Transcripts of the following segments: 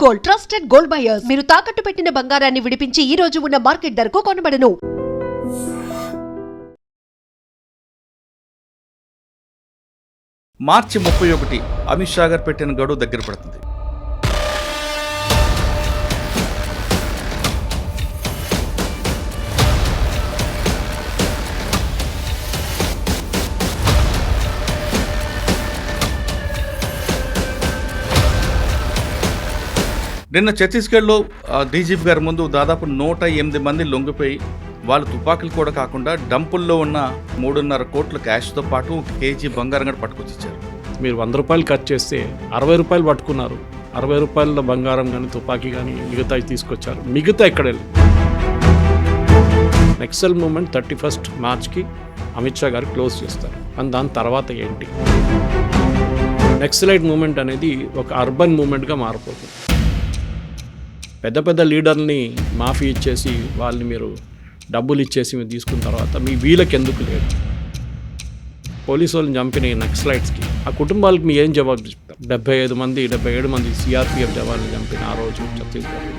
Gold, trusted gold buyers. మీరు తాకట్టు పెట్టిన బంగారాన్ని విడిపించి ఈ రోజు ఉన్న మార్కెట్ ధరకు కొనబడను. మార్చి 31 అమిత్ షా గారు పెట్టిన గడువు దగ్గర పడుతుంది. నిన్న ఛత్తీస్గఢ్లో డీజీపీ గారి ముందు దాదాపు 108 మంది లొంగిపోయి వాళ్ళు తుపాకులు కూడా కాకుండా డంపుల్లో ఉన్న 3.5 కోట్ల క్యాష్తో పాటు 1 కేజీ బంగారం కూడా పట్టుకొచ్చిచ్చారు. మీరు 100 రూపాయలు ఖర్చు చేస్తే 60 రూపాయలు పట్టుకున్నారు. 60 రూపాయల బంగారం కానీ తుపాకీ కానీ మిగతా తీసుకొచ్చారు. మిగతా ఎక్కడ వెళ్ళి నక్సల్ మూమెంట్ 31 మార్చ్కి అమిత్ షా గారు క్లోజ్ చేస్తారు. అండ్ దాని తర్వాత ఏంటి? నక్సలైట్ మూమెంట్ అనేది ఒక అర్బన్ మూమెంట్గా మారిపోతుంది. పెద్ద పెద్ద లీడర్ని మాఫీ ఇచ్చేసి వాళ్ళని మీరు డబ్బులు ఇచ్చేసి మీరు తీసుకున్న తర్వాత మీ వీళ్ళకి ఎందుకు లేదు? పోలీసు వాళ్ళని చంపిన నక్సలైట్స్కి ఆ కుటుంబాలకు మీ ఏం జవాబు చెప్తారు? 77 మంది సిఆర్పిఎఫ్ జవాన్లు చంపిన ఆ రోజు ఛత్తీస్గఢ్లో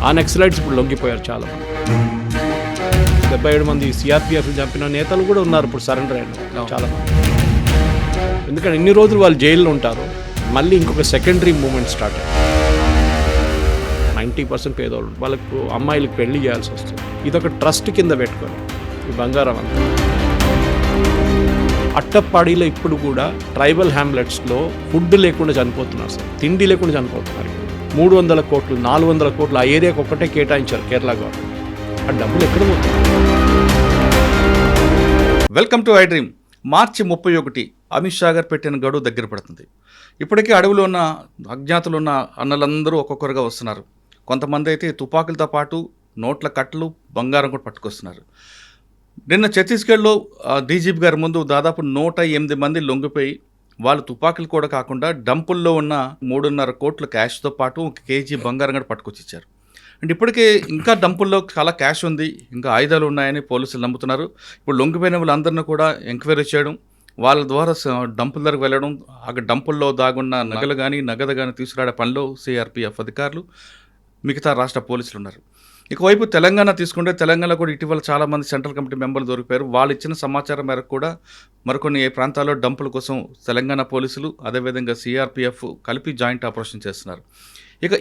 ఆ నక్సలైట్స్ ఇప్పుడు లొంగిపోయారు చాలామంది. 77 మంది సిఆర్పిఎఫ్ చంపిన నేతలు కూడా ఉన్నారు ఇప్పుడు సరెండర్ అయిన చాలామంది. ఎందుకంటే ఇన్ని రోజులు వాళ్ళు జైల్లో ఉంటారు. మళ్ళీ ఇంకొక సెకండరీ మూమెంట్ స్టార్ట్ అయ్యింది. 90% పేదోళ్ళు, వాళ్ళకు అమ్మాయిలకు పెళ్లి చేయాల్సి వస్తుంది. ఇదొక ట్రస్ట్ కింద పెట్టుకొని ఈ బంగారం అంతా అట్టప్పాడిలో ఇప్పుడు కూడా ట్రైబల్ హ్యామ్లెట్స్లో ఫుడ్ లేకుండా చనిపోతున్నారు సార్. తిండి లేకుండా చనిపోతున్నారు. 300 కోట్లు 400 కోట్లు ఆ ఏరియాకి ఒక్కటే కేటాయించారు కేరళ గవర్నమెంట్. ఆ డబ్బులు ఎక్కడ పోతున్నారు? Welcome to I dream. మార్చి 31 అమిత్ షా గారు పెట్టిన గడువు దగ్గర పడుతుంది. ఇప్పటికే అడవిలో ఉన్న అజ్ఞాతులు ఉన్న అన్నలందరూ ఒక్కొక్కరుగా వస్తున్నారు. కొంతమంది అయితే తుపాకులతో పాటు నోట్ల కట్టలు బంగారం కూడా పట్టుకొస్తున్నారు. నిన్న ఛత్తీస్గఢ్లో డీజీపీ గారి ముందు దాదాపు 108 మంది లొంగిపోయి వాళ్ళు తుపాకులు కూడా కాకుండా డంపుల్లో ఉన్న 3.5 కోట్ల క్యాష్తో పాటు 1 కేజీ బంగారం కూడా పట్టుకొచ్చిచ్చారు. అంటే ఇప్పటికే ఇంకా డంపుల్లో చాలా క్యాష్ ఉంది, ఇంకా ఆయుధాలు ఉన్నాయని పోలీసులు నమ్ముతున్నారు. ఇప్పుడు లొంగిపోయిన వాళ్ళందరినీ కూడా ఎంక్వైరీ చేయడం, వాళ్ళ ద్వారా డంపుల దగ్గరకు వెళ్ళడం, అక్కడ డంపుల్లో దాగున్న నగలు కానీ నగదు కానీ తీసుకురాడే పనిలో సిఆర్పిఎఫ్ అధికారులు, మిగతా రాష్ట్ర పోలీసులు ఉన్నారు. ఇకవైపు తెలంగాణ తీసుకుంటే తెలంగాణలో కూడా ఇటీవల చాలామంది సెంట్రల్ కమిటీ మెంబర్లు దొరికిపోయారు. వాళ్ళు ఇచ్చిన సమాచారం మేరకు కూడా మరికొన్ని ప్రాంతాల్లో డంపుల కోసం తెలంగాణ పోలీసులు అదేవిధంగా సిఆర్పిఎఫ్ కలిపి జాయింట్ ఆపరేషన్ చేస్తున్నారు. ఇక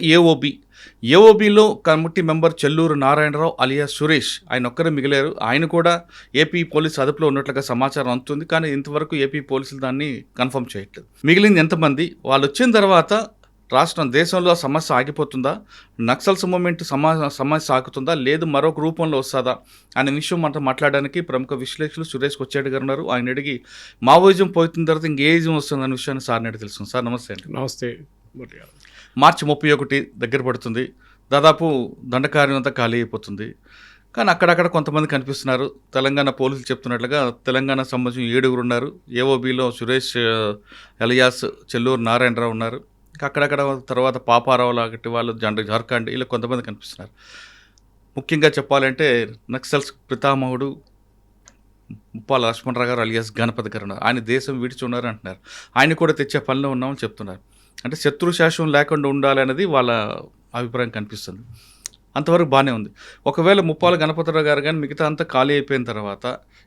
ఏఓబిలో committee member Chelluru Narayanarao alias Suresh ఆయన ఒక్కరే మిగిలారు. ఆయన కూడా ఏపీ పోలీసు అదుపులో ఉన్నట్లుగా సమాచారం అందుతుంది. కానీ ఇంతవరకు ఏపీ పోలీసులు దాన్ని కన్ఫర్మ్ చేయట్లేదు. మిగిలింది ఎంతమంది? వాళ్ళు వచ్చిన తర్వాత రాష్ట్రం దేశంలో సమస్య ఆగిపోతుందా? నక్సల్స్ మూమెంట్ సమస్య ఆగుతుందా? లేదు మరొక రూపంలో వస్తుందా అనే విషయం మనం మాట్లాడడానికి ప్రముఖ విశ్లేషకులు సురేష్ కొచ్చేటి గారు ఉన్నారు. ఆయన అడిగి మావోయిజం పోయిన తర్వాత ఇంకేజం వస్తుందనే విషయాన్ని సార్ని అడిగి తెలుస్తుంది. సార్ నమస్తే అండి. నమస్తే. మార్చి 31 దగ్గర పడుతుంది. దాదాపు దండకార్యం అంతా ఖాళీ అయిపోతుంది. కానీ అక్కడక్కడ కొంతమంది కనిపిస్తున్నారు. తెలంగాణ పోలీసులు చెప్తున్నట్లుగా తెలంగాణకు సంబంధించిన 7 ఉన్నారు. ఏఓబిలో సురేష్ అలియాస్ చెల్లూరు నారాయణరావు ఉన్నారు. అక్కడక్కడ తర్వాత పాపారావు లాంటి వాళ్ళు జార్ఖండ్ ఇలా కొంతమంది కనిపిస్తున్నారు. ముఖ్యంగా చెప్పాలంటే నక్సల్స్ పితామహుడు ముప్పాల లక్ష్మణరావు గారు అలియాస్ గణపతి గారు ఉన్నారు. ఆయన దేశం విడిచి ఉన్నారు అంటున్నారు. ఆయన కూడా తెచ్చే పనిలో ఉన్నామని చెప్తున్నారు. అంటే శత్రు శాసనం లేకుండా ఉండాలనేది వాళ్ళ అభిప్రాయం కనిపిస్తుంది. అంతవరకు బాగానే ఉంది. ఒకవేళ ముప్పాల గణపతిరావు గారు కానీ మిగతా అంతా ఖాళీ అయిపోయిన తర్వాత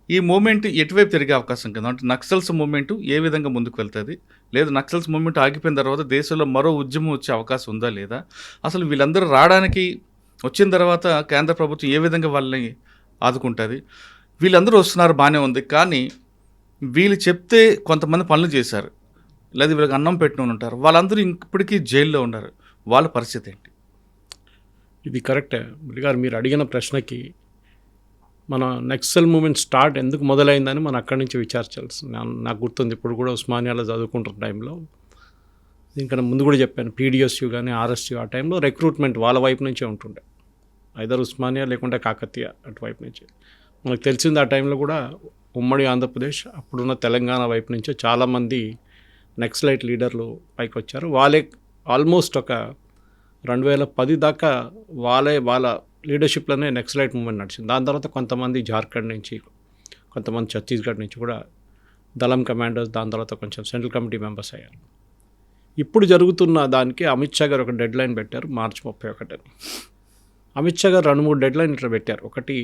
ఈ మూమెంట్ ఎటువైపు తిరిగే అవకాశం కదా? అంటే నక్సల్స్ మూమెంట్ ఏ విధంగా ముందుకు వెళ్తుంది? లేదు నక్సల్స్ మూమెంట్ ఆగిపోయిన తర్వాత దేశంలో మరో ఉద్యమం వచ్చే అవకాశం ఉందా లేదా? అసలు వీళ్ళందరూ రావడానికి వచ్చిన తర్వాత కేంద్ర ప్రభుత్వం ఏ విధంగా వాళ్ళని ఆదుకుంటుంది? వీళ్ళందరూ వస్తున్నారు బాగానే ఉంది. కానీ వీళ్ళు చెప్తే కొంతమంది పనులు చేశారు, లేదా వీళ్ళకి అన్నం పెట్టిన ఉంటారు, వాళ్ళందరూ ఇప్పటికీ జైల్లో ఉన్నారు. వాళ్ళ పరిస్థితి ఏంటి? ఇది కరెక్టే గారు. మీరు అడిగిన ప్రశ్నకి మన నక్సల్ మూమెంట్ స్టార్ట్ ఎందుకు మొదలైందని మనం అక్కడి నుంచి విచారించాల్సి నాకు గుర్తుంది. ఇప్పుడు కూడా ఉస్మానియాలో చదువుకుంటున్న టైంలో దీనికన్నా ముందు కూడా చెప్పాను, పీడిఎస్యు కానీ ఆర్ఎస్యు ఆ టైంలో రిక్రూట్మెంట్ వాళ్ళ వైపు నుంచే ఉంటుండే. ఐదర్ ఉస్మానియా లేకుంటే కాకతీయ అటువైపు నుంచి. మనకు తెలిసింది ఆ టైంలో కూడా ఉమ్మడి ఆంధ్రప్రదేశ్ అప్పుడున్న తెలంగాణ వైపు నుంచే చాలామంది నక్సలైట్ లీడర్లు పైకి వచ్చారు. వాళ్ళే ఆల్మోస్ట్ ఒక 2010 దాకా వాళ్ళ లీడర్షిప్లోనే నక్సలైట్ మూవ్మెంట్ నడిచింది. దాని తర్వాత కొంతమంది జార్ఖండ్ నుంచి, కొంతమంది ఛత్తీస్గఢ్ నుంచి కూడా దళం కమాండర్స్, దాని తర్వాత కొంచెం సెంట్రల్ కమిటీ మెంబర్స్ అయ్యారు. ఇప్పుడు జరుగుతున్న దానికి అమిత్ షా గారు ఒక డెడ్ లైన్ పెట్టారు, మార్చి 31 అని. అమిత్ షా గారు 2-3 డెడ్ లైన్ ఇట్లా పెట్టారు. ఒకటి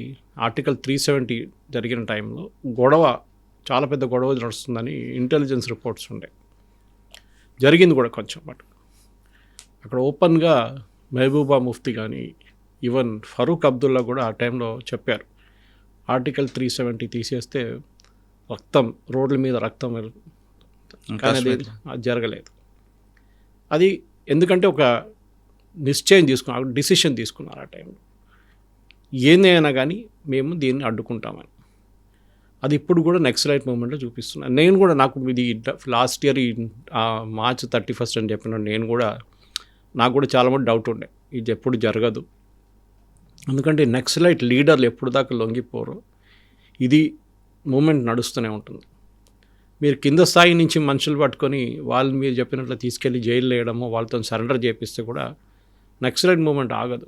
ఆర్టికల్ 370 జరిగిన టైంలో చాలా పెద్ద గొడవ నడుస్తుందని ఇంటెలిజెన్స్ రిపోర్ట్స్ ఉండే, జరిగింది కూడా కొంచెం. బట్ అక్కడ ఓపెన్గా మెహబూబా ముఫ్తీ కానీ ఈవెన్ ఫరూక్ అబ్దుల్లా కూడా ఆ టైంలో చెప్పారు, ఆర్టికల్ 370 తీసేస్తే రోడ్ల మీద రక్తం కానీ అది జరగలేదు. అది ఎందుకంటే ఒక డిసిషన్ తీసుకున్నారు ఆ టైంలో, ఏదైనా కానీ మేము దీన్ని అడ్డుకుంటామని. అది ఇప్పుడు కూడా నెక్సలైట్ మూమెంట్లో చూపిస్తున్నాను. నేను కూడా నాకు ఇది లాస్ట్ ఇయర్ మార్చ్ 31 అని చెప్పిన నాకు కూడా చాలా మంది డౌట్ ఉండే, ఇది ఎప్పుడు జరగదు. ఎందుకంటే నెక్సలైట్ లీడర్లు ఎప్పుడు దాకా లొంగిపోరో ఇది మూమెంట్ నడుస్తూనే ఉంటుంది. మీరు కింద స్థాయి నుంచి మనుషులు పట్టుకొని వాళ్ళు మీరు చెప్పినట్లు తీసుకెళ్ళి జైలు వేయడమో వాళ్ళతో సరెండర్ చేపిస్తే కూడా నెక్సలైట్ మూమెంట్ ఆగదు.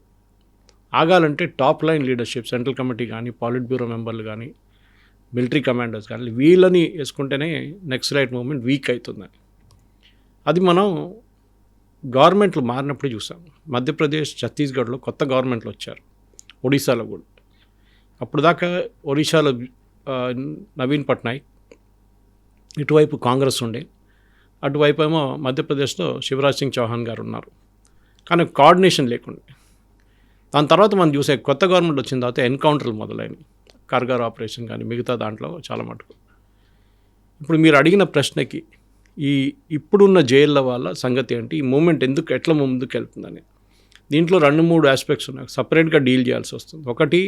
ఆగాలంటే top line leadership, central committee కానీ, పాలిట్ బ్యూరో మెంబర్లు కానీ, మిలిటరీ కమాండర్స్ కానీ వీళ్ళని వేసుకుంటేనే నెక్సలైట్ మూమెంట్ వీక్ అవుతుందని. అది మనం గవర్నమెంట్లు మారినప్పుడు చూసాం. మధ్యప్రదేశ్, ఛత్తీస్గఢ్లో కొత్త గవర్నమెంట్లు వచ్చారు, ఒడిశాలో కూడా. అప్పుడు దాకా ఒడిశాలో నవీన్ పట్నాయక్, ఇటువైపు కాంగ్రెస్ ఉండే, అటువైపు ఏమో మధ్యప్రదేశ్లో శివరాజ్ సింగ్ చౌహాన్ గారు ఉన్నారు. కానీ కోఆర్డినేషన్ లేకుండా దాని తర్వాత మనం చూసే కొత్త గవర్నమెంట్ వచ్చిన తర్వాత ఎన్కౌంటర్లు మొదలైనవి, కార్గార్ ఆపరేషన్ కానీ మిగతా దాంట్లో చాలా మటుకు. ఇప్పుడు మీరు అడిగిన ప్రశ్నకి ఇప్పుడున్న జైళ్ళ వాళ్ళ సంగతి ఏంటి, ఈ మూమెంట్ ఎట్లా ముందుకు వెళ్తుందని, దీంట్లో 2-3 ఆస్పెక్ట్స్ ఉన్నాయి, సపరేట్గా డీల్ చేయాల్సి వస్తుంది. ఒకటి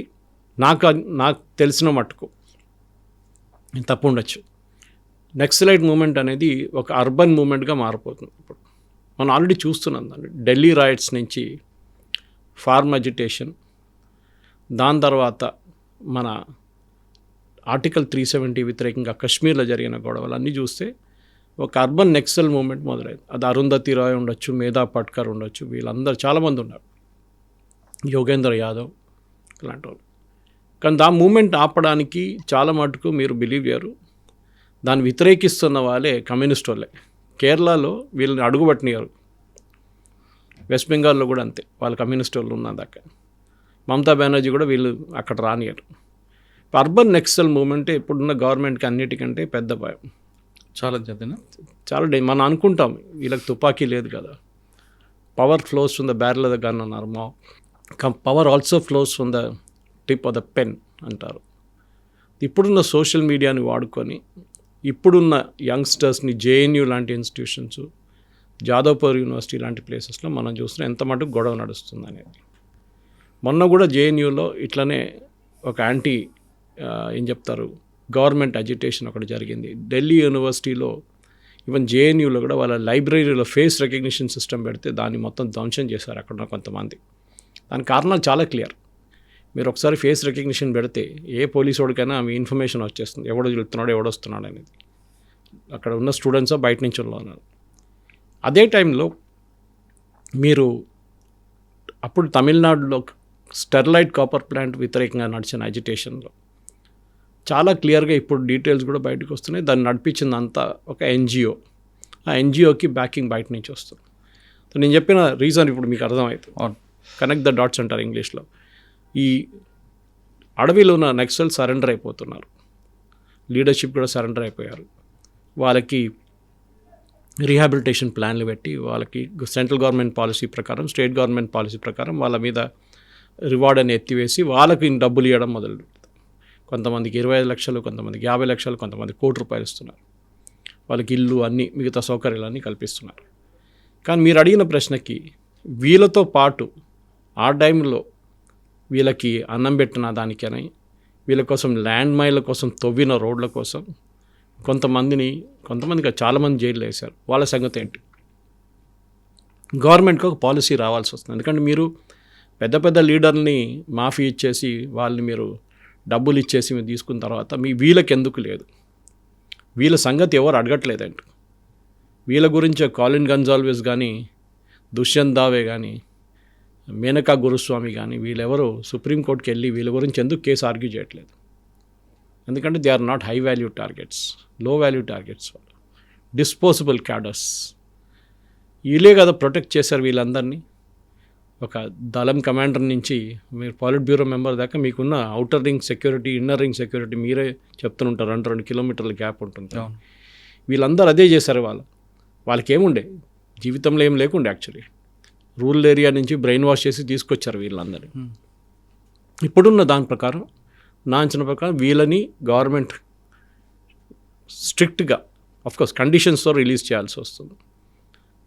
నాకు తెలిసిన మటుకు తప్పు ఉండొచ్చు, నెక్సలైట్ మూమెంట్ అనేది ఒక అర్బన్ మూమెంట్గా మారిపోతుంది. ఇప్పుడు మనం ఆల్రెడీ చూస్తున్నాం దాన్ని. ఢిల్లీ రైట్స్ నుంచి ఫార్మ్ అజిటేషన్, దాని తర్వాత మన ఆర్టికల్ 370 వ్యతిరేకంగా కశ్మీర్లో జరిగిన గొడవలు అన్నీ చూస్తే ఒక అర్బన్ నెక్సల్ మూమెంట్ మొదలైంది. అది అరుంధతి రాయ్ ఉండొచ్చు, మేధా పట్కర్ ఉండొచ్చు, వీళ్ళందరూ చాలామంది ఉన్నారు, యోగేంద్ర యాదవ్ ఇలాంటి వాళ్ళు. కానీ ఆ మూమెంట్ ఆపడానికి చాలా మటుకు మీరు బిలీవ్ చేయరు, దాన్ని వ్యతిరేకిస్తున్న వాళ్ళే కమ్యూనిస్ట్ వాళ్ళే. కేరళలో వీళ్ళని అడుగుపట్టినారు, వెస్ట్ బెంగాల్లో కూడా అంతే, వాళ్ళు కమ్యూనిస్ట్ వాళ్ళు ఉన్నదాకా. మమతా బెనర్జీ కూడా వీళ్ళు అక్కడ రానియరు. అర్బన్ నెక్సల్ మూమెంటే ఇప్పుడున్న గవర్నమెంట్కి అన్నిటికంటే పెద్ద భయం. చాలా మనం అనుకుంటాం వీళ్ళకి తుపాకీ లేదు కదా, power flows from the barrel of the gun అన్నారు, power also flows from the tip of the pen అంటారు. ఇప్పుడున్న సోషల్ మీడియాని వాడుకొని ఇప్పుడున్న యంగ్స్టర్స్ని జేఎన్యూ లాంటి ఇన్స్టిట్యూషన్స్, జాదవ్పూర్ యూనివర్సిటీ లాంటి ప్లేసెస్లో మనం చూస్తున్నాం ఎంత మటుకు గొడవ నడుస్తుంది అనేది. మొన్న కూడా జేఎన్యూలో ఇట్లనే ఒక గవర్నమెంట్ అజిటేషన్ ఒకటి జరిగింది. ఢిల్లీ యూనివర్సిటీలో ఈవెన్ జేఎన్యూలో కూడా వాళ్ళ లైబ్రరీలో ఫేస్ రికగ్నిషన్ సిస్టమ్ పెడితే దాన్ని మొత్తం ధ్వంసం చేశారు అక్కడ కొంతమంది. దాని కారణాలు చాలా క్లియర్. మీరు ఒకసారి ఫేస్ రికగ్నిషన్ పెడితే ఏ పోలీసు వాడికైనా మీ ఇన్ఫర్మేషన్ వచ్చేస్తుంది, ఎవడో వెళ్తున్నాడు ఎవడొస్తున్నాడు అనేది. అక్కడ ఉన్న స్టూడెంట్సో బయట నుంచి ఉన్నారు. అదే టైంలో మీరు అప్పుడు తమిళనాడులో స్టెర్లైట్ కాపర్ ప్లాంట్ వ్యతిరేకంగా నడిచిన అజిటేషన్లో చాలా క్లియర్గా ఇప్పుడు డీటెయిల్స్ కూడా బయటకు వస్తున్నాయి. దాన్ని నడిపించింది అంతా ఒక ఎన్జిఓ. ఆ ఎన్జిఓకి బ్యాకింగ్ బయట నుంచి వస్తుంది. నేను చెప్పిన రీజన్ ఇప్పుడు మీకు అర్థమవుతుంది. కనెక్ట్ ద డాట్స్ అంటారు ఇంగ్లీష్లో. ఈ అడవిలో ఉన్న నెక్సల్ సరెండర్ అయిపోతున్నారు, లీడర్షిప్ కూడా సరెండర్ అయిపోయారు. వాళ్ళకి రీహాబిలిటేషన్ ప్లాన్లు పెట్టి వాళ్ళకి సెంట్రల్ గవర్నమెంట్ పాలసీ ప్రకారం, స్టేట్ గవర్నమెంట్ పాలసీ ప్రకారం వాళ్ళ మీద రివార్డ్ అని ఎత్తివేసి వాళ్ళకి డబ్బులు ఇవ్వడం మొదలు. కొంతమందికి 25 లక్షలు, కొంతమందికి 50 లక్షలు, కొంతమంది ₹1 కోటి ఇస్తున్నారు. వాళ్ళకి ఇల్లు అన్నీ మిగతా సౌకర్యాలన్నీ కల్పిస్తున్నారు. కానీ మీరు అడిగిన ప్రశ్నకి వీళ్ళతో పాటు ఆ టైంలో వీళ్ళకి అన్నం పెట్టిన దానికని, వీళ్ళ కోసం ల్యాండ్ మైళ్ళ కోసం తవ్విన రోడ్ల కోసం కొంతమందికి చాలామంది జైలు వేశారు. వాళ్ళ సంగతి ఏంటి? గవర్నమెంట్కి ఒక పాలసీ రావాల్సి వస్తుంది. ఎందుకంటే మీరు పెద్ద పెద్ద లీడర్ని మాఫీ ఇచ్చేసి వాళ్ళని మీరు డబ్బులు ఇచ్చేసి మీరు తీసుకున్న తర్వాత వీళ్ళకి ఎందుకు లేదు? వీళ్ళ సంగతి ఎవరు అడగట్లేదండి. వీళ్ళ గురించి కాలిన్ గన్జాల్విస్ కానీ, దుష్యంత్ దావే కానీ, మేనకా గురుస్వామి కానీ వీళ్ళెవరు సుప్రీంకోర్టుకి వెళ్ళి వీళ్ళ గురించి ఎందుకు కేసు ఆర్గ్యూ చేయట్లేదు? ఎందుకంటే they are not high value targets, low value targets, disposable cadres. వీళ్ళే కదా ప్రొటెక్ట్ చేశారు వీళ్ళందరినీ. ఒక దళం కమాండర్ నుంచి మీరు పాలిట్ బ్యూరో మెంబర్ దాకా మీకున్న outer ring security, inner ring security మీరే చెప్తుంటారు. 2 కిలోమీటర్ల గ్యాప్ ఉంటుంది. వీళ్ళందరూ అదే చేశారు. వాళ్ళకి ఏముండే, జీవితంలో ఏం లేకుండే. యాక్చువల్లీ రూరల్ ఏరియా నుంచి బ్రెయిన్ వాష్ చేసి తీసుకొచ్చారు వీళ్ళందరినీ. ఇప్పుడున్న దాని ప్రకారం, నా అంచనా ప్రకారం వీళ్ళని గవర్నమెంట్ స్ట్రిక్ట్గా ఆఫ్కోర్స్ కండిషన్స్తో రిలీజ్ చేయాల్సి వస్తుంది.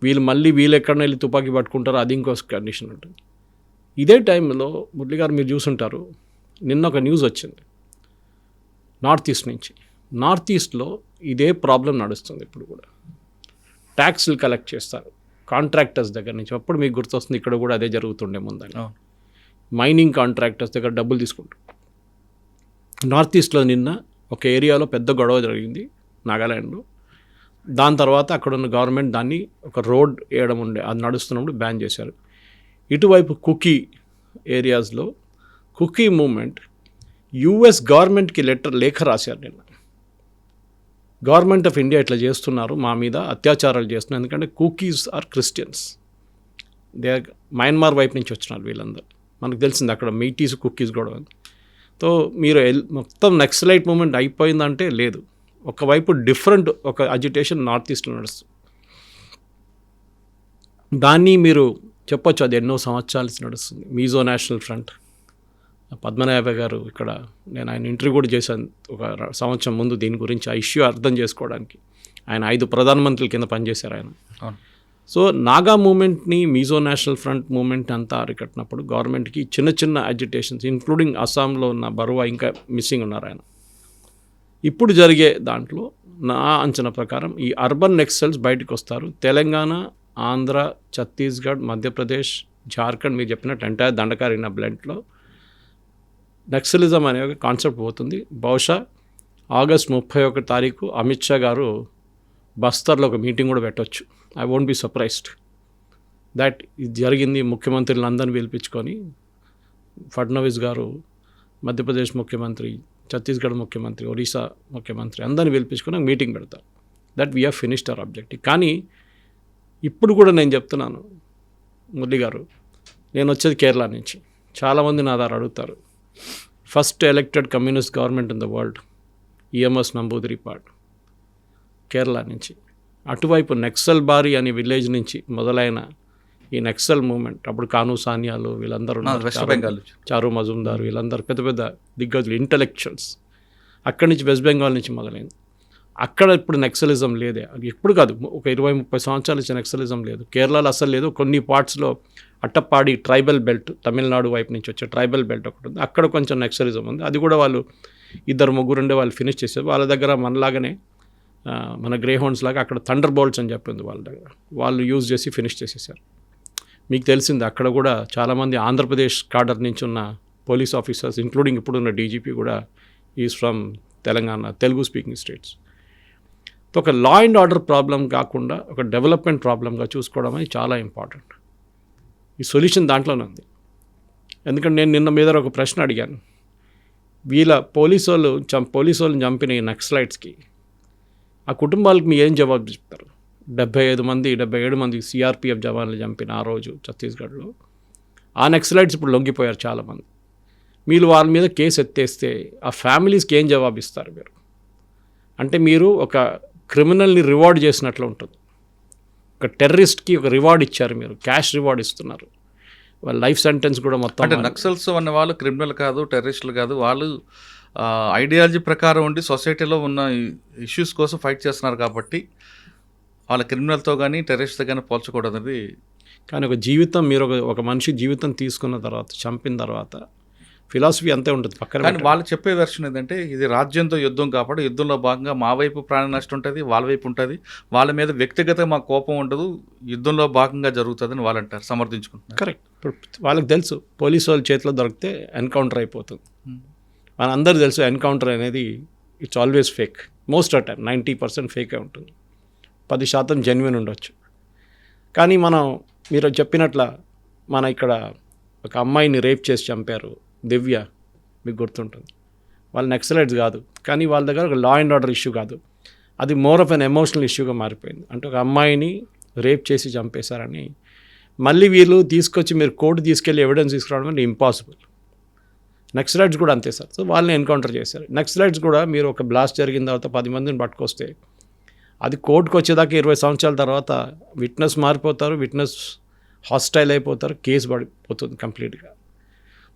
వీళ్ళు ఎక్కడైనా వెళ్ళి తుపాకీ పట్టుకుంటారో అది ఇంకో కండిషన్ ఉంటుంది. ఇదే టైంలో మురళి గారు మీరు చూసుంటారు, నిన్న ఒక న్యూస్ వచ్చింది నార్త్ ఈస్ట్ నుంచి. నార్త్ ఈస్ట్లో ఇదే ప్రాబ్లం నడుస్తుంది ఇప్పుడు కూడా. ట్యాక్స్లు కలెక్ట్ చేస్తారు కాంట్రాక్టర్స్ దగ్గర నుంచి. అప్పుడు మీకు గుర్తొస్తుంది ఇక్కడ కూడా అదే జరుగుతుండే ముందని. మైనింగ్ కాంట్రాక్టర్స్ దగ్గర డబ్బులు తీసుకుంటారు. నార్త్ ఈస్ట్లో నిన్న ఒక ఏరియాలో పెద్ద గొడవ జరిగింది నాగాల్యాండ్లో. దాని తర్వాత అక్కడ ఉన్న గవర్నమెంట్ దాన్ని ఒక రోడ్ వేయడం ఉండే, అది నడుస్తున్నప్పుడు బ్యాన్ చేశారు. ఇటువైపు కుకీ ఏరియాస్లో కుకీ మూమెంట్ యుఎస్ గవర్నమెంట్కి లేఖ రాశారు నిన్న. గవర్నమెంట్ ఆఫ్ ఇండియా ఇట్లా చేస్తున్నారు, మా మీద అత్యాచారాలు చేస్తున్నారు. ఎందుకంటే కుకీస్ ఆర్ క్రిస్టియన్స్. మయన్మార్ వైపు నుంచి వచ్చినారు వీళ్ళందరూ. మనకు తెలిసింది అక్కడ మీటీస్ కుకీస్ కూడా. సో మీరు మొత్తం నక్సలైట్ మూమెంట్ అయిపోయిందంటే లేదు. ఒకవైపు డిఫరెంట్ ఒక అజిటేషన్ నార్త్ ఈస్ట్లో నడుస్తుంది. దాన్ని మీరు చెప్పొచ్చు అది ఎన్నో సంవత్సరాల నుంచి నడుస్తుంది. మీజో నేషనల్ ఫ్రంట్, పద్మనాభ గారు ఇక్కడ, నేను ఆయన ఇంటర్వ్యూ కూడా చేశాను ఒక సంవత్సరం ముందు దీని గురించి, ఆ ఇష్యూ అర్థం చేసుకోవడానికి. ఆయన 5 ప్రధానమంత్రుల కింద పనిచేశారు ఆయన. సో నాగా మూమెంట్ని, మీజో నేషనల్ ఫ్రంట్ మూమెంట్ అంతా అరికట్టినప్పుడు గవర్నమెంట్కి చిన్న చిన్న అజిటేషన్స్, ఇంక్లూడింగ్ అస్సాంలో ఉన్న బరువా ఇంకా మిస్సింగ్ ఉన్నారు ఆయన. ఇప్పుడు జరిగే దాంట్లో నా అంచనా ప్రకారం ఈ అర్బన్ నెక్సల్స్ బయటకు వస్తారు. తెలంగాణ, ఆంధ్ర, ఛత్తీస్గఢ్, మధ్యప్రదేశ్, జార్ఖండ్ మీరు చెప్పినట్టు ఎంటైర్ దండకారిన బ్లెంట్లో నక్సలిజం అనే ఒక కాన్సెప్ట్ పోతుంది. బహుశా ఆగస్ట్ 31 తారీఖు అమిత్ షా గారు బస్తర్లో ఒక మీటింగ్ కూడా పెట్టవచ్చు. I won't be surprised that ఇది జరిగింది. ముఖ్యమంత్రులను అందరిని పిలిపించుకొని, ఫడ్నవీస్ గారు మధ్యప్రదేశ్ ముఖ్యమంత్రి, ఛత్తీస్గఢ్ ముఖ్యమంత్రి, ఒరిస్సా ముఖ్యమంత్రి అందరిని పిలిపించుకొని మీటింగ్ పెడతారు. That we have finished our objective. కానీ ఇప్పుడు కూడా నేను చెప్తున్నాను మురళి గారు, నేను వచ్చేది కేరళ నుంచి. చాలామంది నా దగ్గర అడుగుతారు, first elected communist government in the world EMS Namboodiripad, Kerala నుంచి. అటువైపు నక్సల్ బారి అనే విలేజ్ నుంచి మొదలైన ఈ నక్సల్ మూమెంట్, అప్పుడు కాను సానియాలు వీళ్ళందరూ, వెస్ట్ బెంగాల్, చారు మజుందార్ వీళ్ళందరూ పెద్ద పెద్ద దిగ్గజులు, ఇంటలెక్చువల్స్. అక్కడి నుంచి వెస్ట్ బెంగాల్ నుంచి మొదలైంది. అక్కడ ఇప్పుడు నక్సలిజం లేదే, అది ఎప్పుడు కాదు, ఒక 20-30 సంవత్సరాల నుంచి నక్సలిజం లేదు. కేరళలో అసలు లేదు. కొన్ని పార్ట్స్లో అట్టప్పాడి ట్రైబల్ బెల్ట్, తమిళనాడు వైపు నుంచి వచ్చే ట్రైబల్ బెల్ట్ ఒకటి ఉంది, అక్కడ కొంచెం నక్సలిజం ఉంది. అది కూడా వాళ్ళు 2-3 ఉండే వాళ్ళు ఫినిష్ చేశారు. వాళ్ళ దగ్గర మనలాగానే మన గ్రే హౌండ్స్ లాగా అక్కడ థండర్ బోల్ట్స్ అని చెప్పింది వాళ్ళ దగ్గర, వాళ్ళు యూజ్ చేసి ఫినిష్ చేసేసారు. మీకు తెలిసింది అక్కడ కూడా చాలామంది ఆంధ్రప్రదేశ్ కాడర్ నుంచి ఉన్న పోలీస్ ఆఫీసర్స్, ఇంక్లూడింగ్ ఇప్పుడున్న డీజీపీ కూడా is from Telangana, Telugu speaking states. ఒక లా అండ్ ఆర్డర్ ప్రాబ్లం కాకుండా ఒక డెవలప్మెంట్ ప్రాబ్లంగా చూసుకోవడం అనేది చాలా ఇంపార్టెంట్. ఈ సొల్యూషన్ దాంట్లోనే ఉంది. ఎందుకంటే నేను నిన్న మీద ఒక ప్రశ్న అడిగాను, వీళ్ళ పోలీసు వాళ్ళని చంపిన ఈ నక్సలైట్స్కి ఆ కుటుంబాలకు మీరు ఏం జవాబు చెప్తారు? 77 మంది సిఆర్పిఎఫ్ జవాన్లు చంపిన ఆ రోజు ఛత్తీస్గఢ్లో ఆ నక్సలైట్స్ ఇప్పుడు లొంగిపోయారు చాలామంది. మీరు వాళ్ళ మీద కేసు ఎత్తేస్తే ఆ ఫ్యామిలీస్కి ఏం జవాబు ఇస్తారు మీరు? అంటే మీరు ఒక క్రిమినల్ని రివార్డ్ చేసినట్లు ఉంటుంది. ఒక టెర్రరిస్ట్కి ఒక రివార్డ్ ఇచ్చారు, మీరు క్యాష్ రివార్డ్ ఇస్తున్నారు. వాళ్ళ లైఫ్ సెంటెన్స్ కూడా మొత్తం. అంటే నక్సల్స్ అన్న వాళ్ళు క్రిమినల్ కాదు, టెర్రరిస్టులు కాదు, వాళ్ళు ఐడియాలజీ ప్రకారం ఉండి సొసైటీలో ఉన్న ఇష్యూస్ కోసం ఫైట్ చేస్తున్నారు కాబట్టి వాళ్ళ క్రిమినల్తో కానీ టెర్రరిస్ట్తో కానీ పోల్చకూడదు అనేది. కానీ ఒక జీవితం, మీరు ఒక మనిషి జీవితం తీసుకున్న తర్వాత, చంపిన తర్వాత ఫిలాసఫీ అంతే ఉంటుంది పక్కన. కానీ వాళ్ళు చెప్పే వెర్షన్ ఏంటంటే ఇది రాజ్యంతో యుద్ధం కాబట్టి యుద్ధంలో భాగంగా మా వైపు ప్రాణ నష్టం ఉంటుంది, వాళ్ళ వైపు ఉంటుంది, వాళ్ళ మీద వ్యక్తిగతంగా మా కోపం ఉండదు, యుద్ధంలో భాగంగా జరుగుతుందని వాళ్ళు అంటారు, సమర్థించుకుంటున్నారు. కరెక్ట్. ఇప్పుడు వాళ్ళకి తెలుసు పోలీసు వాళ్ళ చేతిలో దొరికితే ఎన్కౌంటర్ అయిపోతుంది. మనందరూ తెలుసు ఎన్కౌంటర్ అనేది it's always fake. Most of time 90% ఫేకే ఉంటుంది, 10% జెన్యున్ ఉండొచ్చు. కానీ మీరు చెప్పినట్ల మన ఇక్కడ ఒక అమ్మాయిని రేప్ చేసి చంపారు, దివ్య, మీకు గుర్తుంటుంది. వాళ్ళు నక్సలైట్స్ కాదు, కానీ వాళ్ళ దగ్గర ఒక లా అండ్ ఆర్డర్ ఇష్యూ కాదు, అది మోర్ ఆఫ్ అన్ ఎమోషనల్ ఇష్యూగా మారిపోయింది. అంటే ఒక అమ్మాయిని రేప్ చేసి చంపేశారని మళ్ళీ వీళ్ళు తీసుకొచ్చి మీరు కోర్టు తీసుకెళ్ళి ఎవిడెన్స్ తీసుకురావడం అంటే ఇంపాసిబుల్. నక్సలైట్స్ కూడా అంతే సార్. సో వాళ్ళని ఎన్కౌంటర్ చేశారు. నక్సలైట్స్ కూడా మీరు ఒక బ్లాస్ట్ జరిగిన తర్వాత 10 మందిని పట్టుకొస్తే అది కోర్టుకు వచ్చేదాకా 20 సంవత్సరాల తర్వాత విట్నెస్ మారిపోతారు, విట్నెస్ హాస్టైల్ అయిపోతారు, కేసు పడిపోతుంది కంప్లీట్గా.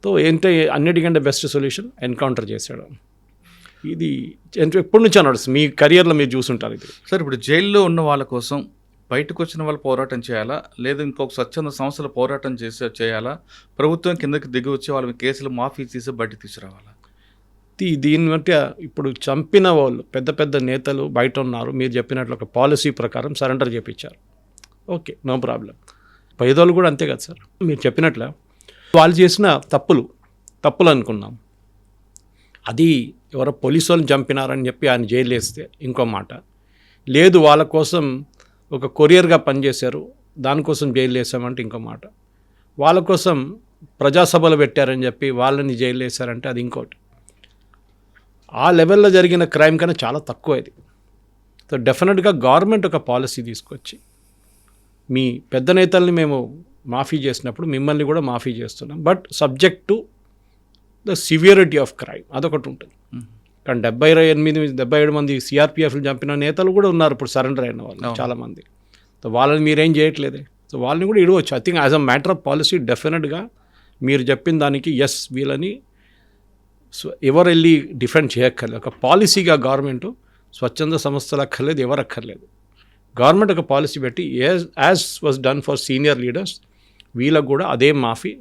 సో ఏంటంటే అన్నిటికంటే బెస్ట్ సొల్యూషన్ ఎన్కౌంటర్ చేశాడు. ఇది ఎప్పటి నుంచి నడుస్తుంది మీ కెరియర్లో మీరు చూసుంటారు ఇది. సార్ ఇప్పుడు జైల్లో ఉన్న వాళ్ళ కోసం బయటకు వచ్చిన వాళ్ళు పోరాటం చేయాలా, లేదా ఇంకొక స్వచ్ఛంద సంస్థలు పోరాటం చేయాలా, ప్రభుత్వం కిందకి దిగి వచ్చి వాళ్ళ కేసులు మాఫీ చేసి బయటకు తీసుకురావాలా? దీన్ని బట్టి ఇప్పుడు చంపిన వాళ్ళు పెద్ద పెద్ద నేతలు బయట ఉన్నారు. మీరు చెప్పినట్లు ఒక పాలసీ ప్రకారం సరెండర్ చేయించారు. Okay, no problem. పేదోళ్ళు కూడా అంతే కదా సార్. మీరు చెప్పినట్ల వాళ్ళు చేసిన తప్పులు అనుకున్నాం. అది ఎవరో పోలీసు వాళ్ళని చంపినారని చెప్పి ఆయన జైలు వేస్తే ఇంకో మాట. లేదు వాళ్ళ కోసం ఒక కొరియర్గా పనిచేశారు, దానికోసం జైలు వేసామంటే ఇంకో మాట. వాళ్ళ కోసం ప్రజాసభలు పెట్టారని చెప్పి వాళ్ళని జైలు వేశారంటే అది ఇంకోటి. ఆ లెవెల్లో జరిగిన క్రైమ్ కన్నా చాలా తక్కువ ఇది. సో డెఫినెట్గా గవర్నమెంట్ ఒక పాలసీ తీసుకొచ్చి మీ పెద్ద నేతల్ని మేము మాఫీ చేసినప్పుడు మిమ్మల్ని కూడా మాఫీ చేస్తున్నాం, but subject to the severity of crime అదొకటి ఉంటుంది. కానీ 77 మంది సిఆర్పిఎఫ్లు చంపిన నేతలు కూడా ఉన్నారు ఇప్పుడు సరెండర్ అయిన వాళ్ళు చాలామంది. సో వాళ్ళని మీరేం చేయట్లేదే. సో వాళ్ళని కూడా ఇడవచ్చు. I think as a matter of policy డెఫినెట్గా మీరు చెప్పిన దానికి ఎస్, వీళ్ళని ఎవరు వెళ్ళి డిఫెండ్ చేయక్కర్లేదు. ఒక పాలసీగా గవర్నమెంట్ స్వచ్ఛంద సంస్థలు అక్కర్లేదు, ఎవరు అక్కర్లేదు. గవర్నమెంట్ ఒక పాలసీ పెట్టి as was done for senior leaders వీళ్ళకు కూడా అదే మాఫీ,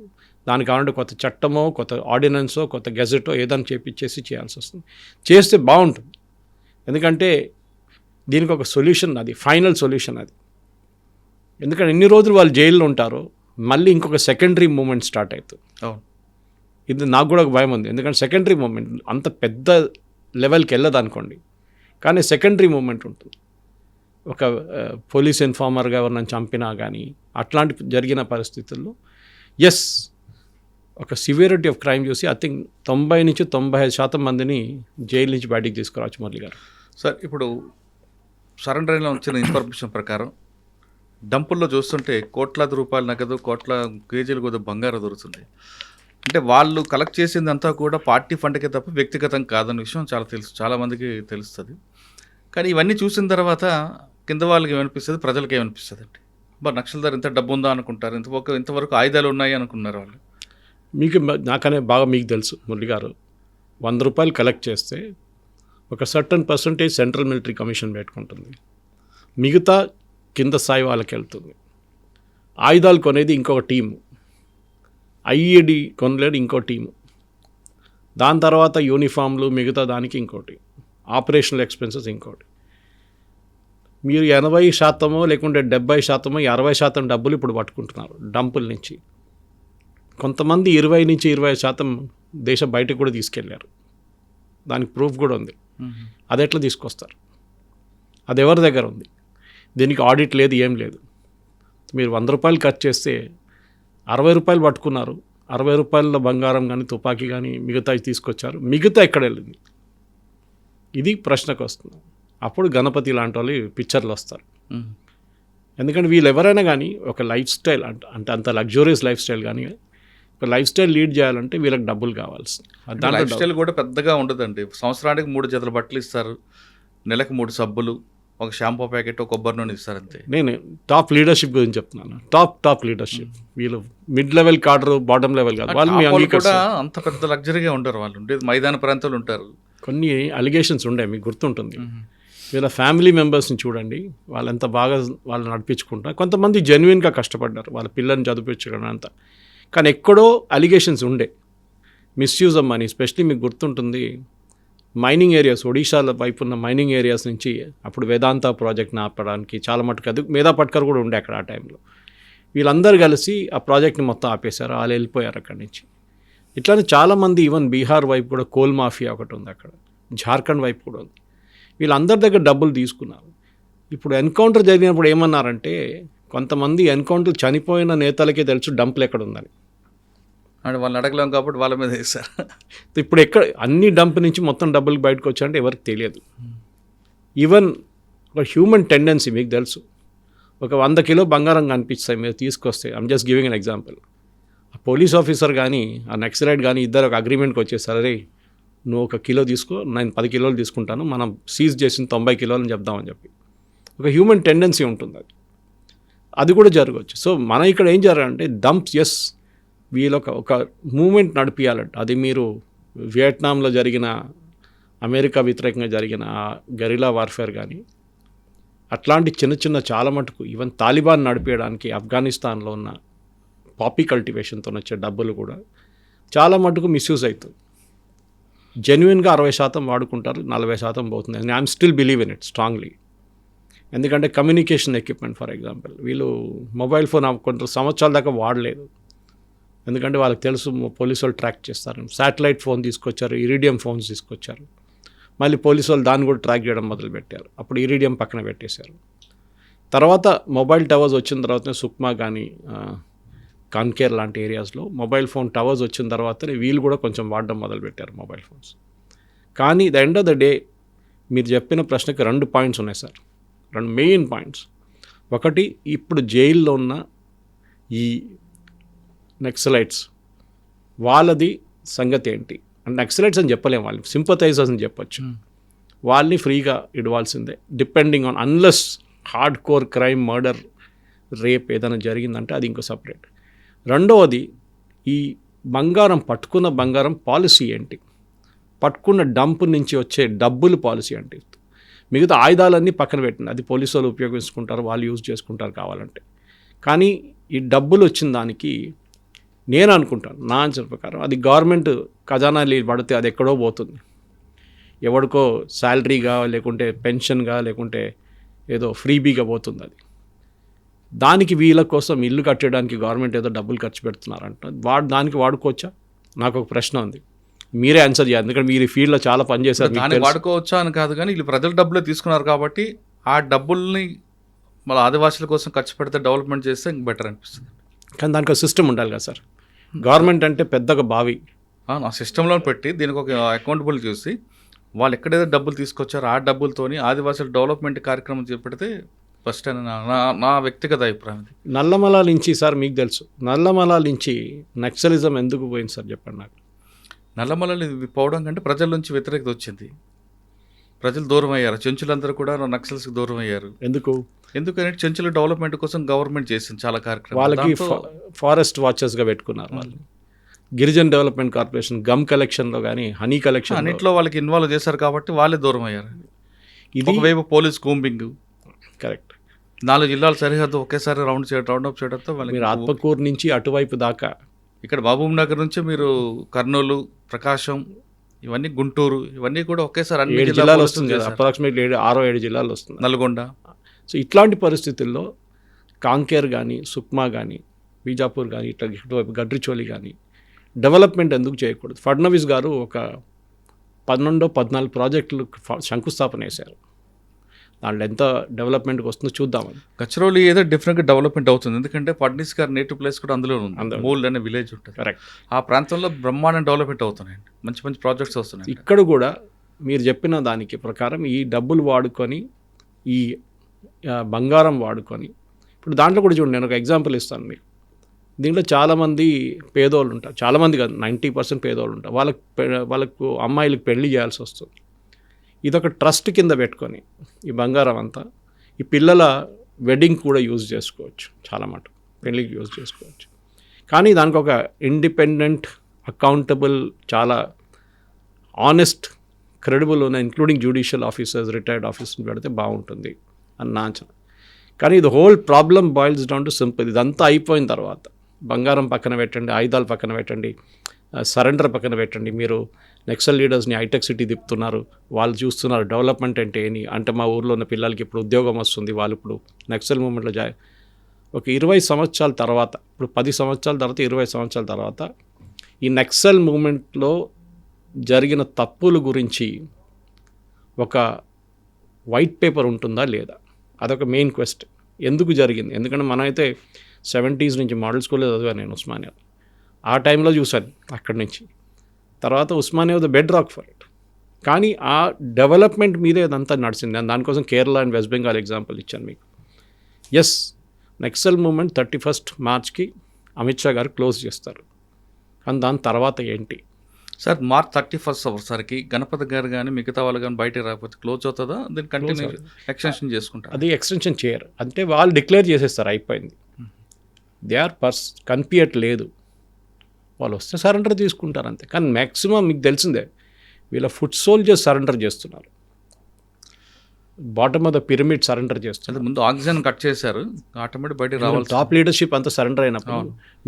దానికి కావాలంటే కొత్త చట్టమో కొత్త ఆర్డినెన్సో కొత్త గెజెటో ఏదైనా చేపించేసి చేయాల్సి వస్తుంది. చేస్తే బాగుంటుంది. ఎందుకంటే దీనికి ఒక సొల్యూషన్, అది ఫైనల్ సొల్యూషన్ అది. ఎందుకంటే ఎన్ని రోజులు వాళ్ళు జైల్లో ఉంటారో మళ్ళీ ఇంకొక సెకండరీ మూమెంట్ స్టార్ట్ అవుతుంది. ఇది నాకు కూడా ఒక భయం ఉంది. ఎందుకంటే సెకండరీ మూమెంట్ అంత పెద్ద లెవెల్కి వెళ్ళదు అనుకోండి, కానీ సెకండరీ మూమెంట్ ఉంటుంది. ఒక పోలీస్ ఇన్ఫార్మర్గా ఎవరినైనా చంపినా కానీ అట్లాంటి జరిగిన పరిస్థితుల్లో ఎస్, ఒక సివియరిటీ ఆఫ్ క్రైమ్ చూసి ఐ థింక్ 90 నుంచి 95% మందిని జైలు నుంచి బయటికి తీసుకురావచ్చు. మురళి గారు సార్, ఇప్పుడు సరెండర్ అయిన వచ్చిన ఇన్ఫర్మేషన్ ప్రకారం డంపుల్లో చూస్తుంటే కోట్లాది రూపాయల నగదు, కోట్ల కేజీలు కూడా బంగారం దొరుకుతుంది. అంటే వాళ్ళు కలెక్ట్ చేసిందంతా కూడా పార్టీ ఫండ్కే తప్ప వ్యక్తిగతం కాదన్న విషయం చాలామందికి తెలుస్తుంది. కానీ ఇవన్నీ చూసిన తర్వాత కింద వాళ్ళకి ఏమనిపిస్తుంది, ప్రజలకి ఏమనిపిస్తుంది అంటే మరి నక్సల్దార్ ఇంత డబ్బు ఉందా అనుకుంటారు, ఇంతవరకు ఆయుధాలు ఉన్నాయి అనుకున్నారు వాళ్ళు. మీకు నాకనే బాగా మీకు తెలుసు మురళి గారు, 100 రూపాయలు కలెక్ట్ చేస్తే ఒక certain percentage central military commission పెట్టుకుంటుంది, మిగతా కింద స్థాయి వాళ్ళకి వెళ్తుంది. ఆయుధాలు కొనేది ఇంకొక టీము, ఐఈడి కొనలేడు ఇంకో టీము, దాని తర్వాత యూనిఫామ్లు మిగతా దానికి ఇంకోటి, ఆపరేషనల్ ఎక్స్పెన్సెస్ ఇంకోటి. మీరు 80% లేకుంటే 70%, 60% డబ్బులు ఇప్పుడు పట్టుకుంటున్నారు డంపుల నుంచి. కొంతమంది 20 నుంచి 25% దేశ బయటకు కూడా తీసుకెళ్లారు. దానికి ప్రూఫ్ కూడా ఉంది. అది ఎట్లా తీసుకొస్తారు? అది ఎవరి దగ్గర ఉంది? దీనికి ఆడిట్ లేదు, ఏం లేదు. మీరు 100 రూపాయలు ఖర్చు చేస్తే 60 రూపాయలు పట్టుకున్నారు, 60 రూపాయల బంగారం కానీ తుపాకీ కానీ మిగతా తీసుకొచ్చారు, మిగతా ఎక్కడ వెళ్ళింది? ఇది ప్రశ్నకు వస్తుంది. అప్పుడు గణపతి లాంటి వాళ్ళు పిక్చర్లు వస్తారు. ఎందుకంటే వీళ్ళు ఎవరైనా కానీ ఒక లైఫ్ స్టైల్ అంటే అంత లగ్జూరియస్ లైఫ్ స్టైల్ కానీ ఒక లైఫ్ స్టైల్ లీడ్ చేయాలంటే వీళ్ళకి డబ్బులు కావాల్సి. లైఫ్ స్టైల్ కూడా పెద్దగా ఉండదండి. సంవత్సరానికి 3 జతల బట్టలు ఇస్తారు, నెలకు 3 సబ్బులు, ఒక షాంపూ ప్యాకెట్, ఒక కొబ్బరి నూనె ఇస్తారు అంతే. నేను టాప్ లీడర్షిప్ గురించి చెప్తున్నాను. Top leadership. వీళ్ళు మిడ్ లెవెల్ కాడరు, బాటమ్ లెవెల్ కాదు. వాళ్ళు కూడా అంత పెద్ద లగ్జరీగా ఉంటారు. వాళ్ళు ఉండేది మైదాన ప్రాంతాలు ఉంటారు. కొన్ని అలిగేషన్స్ ఉండే, మీకు గుర్తుంటుంది. వీళ్ళ ఫ్యామిలీ మెంబర్స్ని చూడండి, వాళ్ళు ఎంత బాగా వాళ్ళు నడిపించుకుంటారు. కొంతమంది జెన్యున్గా కష్టపడ్డారు వాళ్ళ పిల్లల్ని చదివించడం అంతా, కానీ ఎక్కడో అలిగేషన్స్ ఉండే, మిస్యూజ్ ఆఫ్ మనీ. ఎస్పెషలీ మీకు గుర్తుంటుంది మైనింగ్ ఏరియాస్, ఒడిశాల వైపు ఉన్న మైనింగ్ ఏరియాస్ నుంచి అప్పుడు వేదాంత ప్రాజెక్ట్ని ఆపడానికి చాలా మటుకు అది మేధా పట్కర్ కూడా ఉండే అక్కడ ఆ టైంలో. వీళ్ళందరూ కలిసి ఆ ప్రాజెక్ట్ని మొత్తం ఆపేశారు, వాళ్ళు వెళ్ళిపోయారు అక్కడి నుంచి. ఇట్లానే చాలామంది, ఈవెన్ బీహార్ వైపు కూడా కోల్ మాఫియా ఒకటి ఉంది అక్కడ, జార్ఖండ్ వైపు కూడా ఉంది. వీళ్ళందరి దగ్గర డబ్బులు తీసుకున్నారు. ఇప్పుడు ఎన్కౌంటర్ జరిగినప్పుడు ఏమన్నారంటే కొంతమంది ఎన్కౌంటర్ చనిపోయిన నేతలకే తెలుసు డంపులు ఎక్కడ ఉందని. అంటే వాళ్ళు అడగలేం కాబట్టి వాళ్ళ మీద వేస్తారు. ఇప్పుడు ఎక్కడ అన్ని డంప్ నుంచి మొత్తం డబ్బులు బయటకు వచ్చాయంటే ఎవరికి తెలియదు. ఈవెన్ ఒక హ్యూమన్ టెండెన్సీ మీకు తెలుసు, ఒక 100 కిలో బంగారం కనిపిస్తాయి మీరు తీసుకొస్తే. I'm just giving an example. ఆ పోలీస్ ఆఫీసర్ కానీ ఆ నక్సలైట్ కానీ ఇద్దరు ఒక అగ్రిమెంట్కి వచ్చేసారు, రే నువ్వు 1 కిలో తీసుకో, నేను 10 కిలోలు తీసుకుంటాను, మనం సీజ్ చేసిన 90 కిలోలు అని చెప్దామని చెప్పి. ఒక హ్యూమన్ టెండెన్సీ ఉంటుంది, అది కూడా జరగవచ్చు. సో మనం ఇక్కడ ఏం జరగాలంటే డంప్స్, ఎస్ వీళ్ళొక ఒక మూమెంట్ నడిపించాలంట. అది మీరు వియట్నాంలో జరిగిన అమెరికా వ్యతిరేకంగా జరిగిన గెరిలా వార్ఫేర్ కానీ అట్లాంటి చిన్న చిన్న చాలా మటుకు ఈవెన్ తాలిబాన్ నడిపేయడానికి ఆఫ్ఘనిస్తాన్లో ఉన్న పాపీ కల్టివేషన్తో వచ్చే డబ్బులు కూడా చాలా మటుకు మిస్యూజ్ అవుతుంది. జెన్యున్గా 60% వాడుకుంటారు, 40% పోతుంది. And I'm still believe in it strongly. ఎందుకంటే కమ్యూనికేషన్ ఎక్విప్మెంట్ ఫర్ ఎగ్జాంపుల్ వీళ్ళు మొబైల్ ఫోన్ కొంత సంవత్సరాల దాకా వాడలేదు, ఎందుకంటే వాళ్ళకి తెలుసు పోలీసు వాళ్ళు ట్రాక్ చేస్తారు. శాటిలైట్ ఫోన్ తీసుకొచ్చారు, ఇరిడియం ఫోన్స్ తీసుకొచ్చారు, మళ్ళీ పోలీసు వాళ్ళు దాన్ని కూడా ట్రాక్ చేయడం మొదలుపెట్టారు. అప్పుడు ఇరిడియం పక్కన పెట్టేశారు. తర్వాత మొబైల్ టవర్స్ వచ్చిన తర్వాతనే సుక్మా కానీ కాన్కేర్ లాంటి ఏరియాస్లో మొబైల్ ఫోన్ టవర్స్ వచ్చిన తర్వాతనే వీళ్ళు కూడా కొంచెం వాడడం మొదలుపెట్టారు మొబైల్ ఫోన్స్. కానీ the end of the day మీరు చెప్పిన ప్రశ్నకి 2 పాయింట్స్ ఉన్నాయి సార్, 2 మెయిన్ పాయింట్స్. ఒకటి, ఇప్పుడు జైల్లో ఉన్న ఈ నక్సలైట్స్ వాళ్ళది సంగతి ఏంటి అంటే, నక్సలైట్స్ అని చెప్పలేము, వాళ్ళని సింపథైజర్స్ అని చెప్పొచ్చు. వాళ్ళని ఫ్రీగా ఇవ్వాల్సిందే, depending on unless hard core crime, murder, rape ఏదైనా జరిగిందంటే అది ఇంకో సపరేట్. రెండవది, ఈ బంగారం పట్టుకున్న బంగారం పాలసీ ఏంటి, పట్టుకున్న డంప్ నుంచి వచ్చే డబ్బులు పాలసీ ఏంటి. మిగతా ఆయుధాలన్నీ పక్కన పెట్టండి, అది పోలీసు వాళ్ళు ఉపయోగించుకుంటారు, వాళ్ళు యూజ్ చేసుకుంటారు కావాలంటే. కానీ ఈ డబ్బులు వచ్చిన దానికి నేను అనుకుంటాను, నా అంచనా ప్రకారం అది గవర్నమెంట్ ఖజానాలు పడితే అది ఎక్కడో పోతుంది, ఎవడికో శాలరీగా లేకుంటే పెన్షన్గా లేకుంటే ఏదో ఫ్రీబీగా పోతుంది. అది దానికి వీళ్ళ కోసం ఇల్లు కట్టడానికి గవర్నమెంట్ ఏదో డబ్బులు ఖర్చు పెడుతున్నారంట, దానికి వాడుకోవచ్చా? నాకు ఒక ప్రశ్న ఉంది, మీరే ఆన్సర్ చేయాలి, ఎందుకంటే మీరు ఈ ఫీల్డ్లో చాలా పనిచేశారు. దాన్ని వాడుకోవచ్చా అని కాదు, కానీ వీళ్ళు ప్రజల డబ్బులే తీసుకున్నారు కాబట్టి ఆ డబ్బుల్ని మళ్ళీ ఆదివాసుల కోసం ఖర్చు పెడితే డెవలప్మెంట్ చేస్తే ఇంక బెటర్ అనిపిస్తుంది. కానీ దానికి ఒక సిస్టమ్ ఉండాలి కదా సార్. గవర్నమెంట్ అంటే పెద్దగా బావి, ఆ సిస్టంలో పెట్టి దీనికి ఒక అకౌంటబుల్ చూసి వాళ్ళు ఎక్కడైతే డబ్బులు తీసుకొచ్చారో ఆ డబ్బులతోని ఆదివాసుల డెవలప్మెంట్ కార్యక్రమం చేపడితే ఫస్ట్ అని నా వ్యక్తిగత అభిప్రాయం. నల్లమల నుంచి సార్ మీకు తెలుసు, నల్లమల నుంచి నక్సలిజం ఎందుకు పోయింది సార్ చెప్పండి నాకు. నల్లమలని పోవడం కంటే ప్రజల నుంచి వ్యతిరేకత వచ్చింది, ప్రజలు దూరం అయ్యారు, చెంచులందరూ కూడా నక్సల్స్కి దూరం అయ్యారు. ఎందుకంటే చెంచుల డెవలప్మెంట్ కోసం గవర్నమెంట్ చేసింది చాలా కార్యక్రమాలు. వాళ్ళకి ఫారెస్ట్ వాచెస్గా పెట్టుకున్నారు వాళ్ళు. గిరిజన్ డెవలప్మెంట్ కార్పొరేషన్ గమ్ కలెక్షన్లో కానీ హనీ కలెక్షన్ అన్నింటిలో వాళ్ళకి ఇన్వాల్వ్ చేశారు కాబట్టి వాళ్ళే దూరం అయ్యారు. ఇది ఒకవైపు పోలీస్ కూంబింగ్, కరెక్ట్, 4 జిల్లాల సరిహద్దు ఒకేసారి రౌండ్ అప్ చేయడంతో మీరు ఆత్మకూరు నుంచి అటువైపు దాకా, ఇక్కడ మహబూబ్ నగర్ నుంచి మీరు కర్నూలు, ప్రకాశం, ఇవన్నీ గుంటూరు, ఇవన్నీ కూడా ఒకేసారి 7 జిల్లాలు వస్తుంది కదా, అప్రాక్సిమేట్లీ 6-7 జిల్లాలు వస్తుంది, నల్గొండ. సో ఇట్లాంటి పరిస్థితుల్లో కాంకేర్ కానీ సుక్మా కానీ బీజాపూర్ కానీ ఇట్లా ఇటువైపు గడ్రిచోలి కానీ డెవలప్మెంట్ ఎందుకు చేయకూడదు? ఫడ్నవీస్ గారు ఒక 12-14 ప్రాజెక్టులు శంకుస్థాపన వేశారు, దాంట్లో ఎంత డెవలప్మెంట్కి వస్తుందో చూద్దామని. గచ్చిరోలి ఏదో డిఫరెంట్గా డెవలప్మెంట్ అవుతుంది, ఎందుకంటే ఫడ్నీస్ గారు నేటివ్ ప్లేస్ కూడా అందులో ఉంది, మూల్ అనే విలేజ్ ఉంటుంది. కరెక్ట్, ఆ ప్రాంతంలో బ్రహ్మాండం డెవలప్మెంట్ అవుతున్నాయండి, మంచి మంచి ప్రాజెక్ట్స్ వస్తున్నాయి. ఇక్కడ కూడా మీరు చెప్పిన దానికి ప్రకారం ఈ డబ్బులు వాడుకొని ఈ బంగారం వాడుకొని, ఇప్పుడు దాంట్లో కూడా చూడండి, నేను ఒక ఎగ్జాంపుల్ ఇస్తాను మీకు. దీంట్లో చాలామంది పేదోళ్ళు ఉంటారు, చాలామంది కాదు 90% పేదోళ్ళు ఉంటారు, వాళ్ళకు అమ్మాయిలకు పెళ్లి చేయాల్సి వస్తుంది. ఇదొక ట్రస్ట్ కింద పెట్టుకొని ఈ బంగారం అంతా ఈ పిల్లల వెడ్డింగ్ కూడా యూజ్ చేసుకోవచ్చు, చాలా మటుకు పెళ్ళికి యూజ్ చేసుకోవచ్చు. కానీ దానికి ఒక ఇండిపెండెంట్, అకౌంటబుల్, చాలా ఆనెస్ట్, క్రెడిబుల్ ఉన్న ఇంక్లూడింగ్ జ్యుడిషియల్ ఆఫీసర్స్, రిటైర్డ్ ఆఫీసర్ని పెడితే బాగుంటుంది అని నా అంచనా. కానీ ఇది whole problem boils down to simple. ఇదంతా అయిపోయిన తర్వాత బంగారం పక్కన పెట్టండి, ఆయుధాలు పక్కన పెట్టండి, సరెండర్ పక్కన పెట్టండి, మీరు నక్సల్ లీడర్స్ని హైటెక్ సిటీ తిప్పుతున్నారు, వాళ్ళు చూస్తున్నారు డెవలప్మెంట్ అంటే ఏంటి అంటే, మా ఊర్లో ఉన్న పిల్లలకి ఇప్పుడు ఉద్యోగం వస్తుంది, వాళ్ళు ఇప్పుడు నక్సల్ మూమెంట్లో ఒక 20 సంవత్సరాల తర్వాత, ఇప్పుడు 10 సంవత్సరాల తర్వాత 20 సంవత్సరాల తర్వాత ఈ నక్సల్ మూమెంట్లో జరిగిన తప్పుల గురించి ఒక వైట్ పేపర్ ఉంటుందా లేదా, అదొక మెయిన్ క్వశ్చన్. ఎందుకు జరిగింది? ఎందుకంటే మనమైతే 70s నుంచి మోడల్ స్కూల్లో చదివాను నేను ఉస్మానియా, ఆ టైంలో చూశాను అక్కడి నుంచి. తర్వాత Osmania the bedrock for it. కానీ ఆ డెవలప్మెంట్ మీదే అదంతా నడిచింది. దానికోసం కేరళ అండ్ వెస్ట్ బెంగాల్ ఎగ్జాంపుల్ ఇచ్చాను మీకు. ఎస్, నక్సల్ మూమెంట్ 31st మార్చ్కి అమిత్ షా గారు క్లోజ్ చేస్తారు. కానీ దాని తర్వాత ఏంటి? సార్ మార్చ్ 31st అవ్వసరికి గణపతి గారు కానీ మిగతా వాళ్ళు కానీ బయట రాకపోతే క్లోజ్ అవుతుందా? దీన్ని కంటిన్యూ ఎక్స్టెన్షన్ చేసుకుంటారు? అది ఎక్స్టెన్షన్ చేయరు, అంటే వాళ్ళు డిక్లేర్ చేసేస్తారు అయిపోయింది. దే ఆర్ కనిపించట్లేదు, వాళ్ళు వస్తే సరెండర్ తీసుకుంటారు అంతే. కానీ మ్యాక్సిమం మీకు తెలిసిందే, వీళ్ళ ఫుట్ సోల్జర్స్ సరెండర్ చేస్తున్నారు, bottom of the pyramid surrender చేస్తున్నారు. ముందు ఆక్సిజన్ కట్ చేశారు, ఆటోమేటిక్ బయటకు రావాలి. టాప్ లీడర్షిప్ అంతా సరెండర్ అయినప్పుడు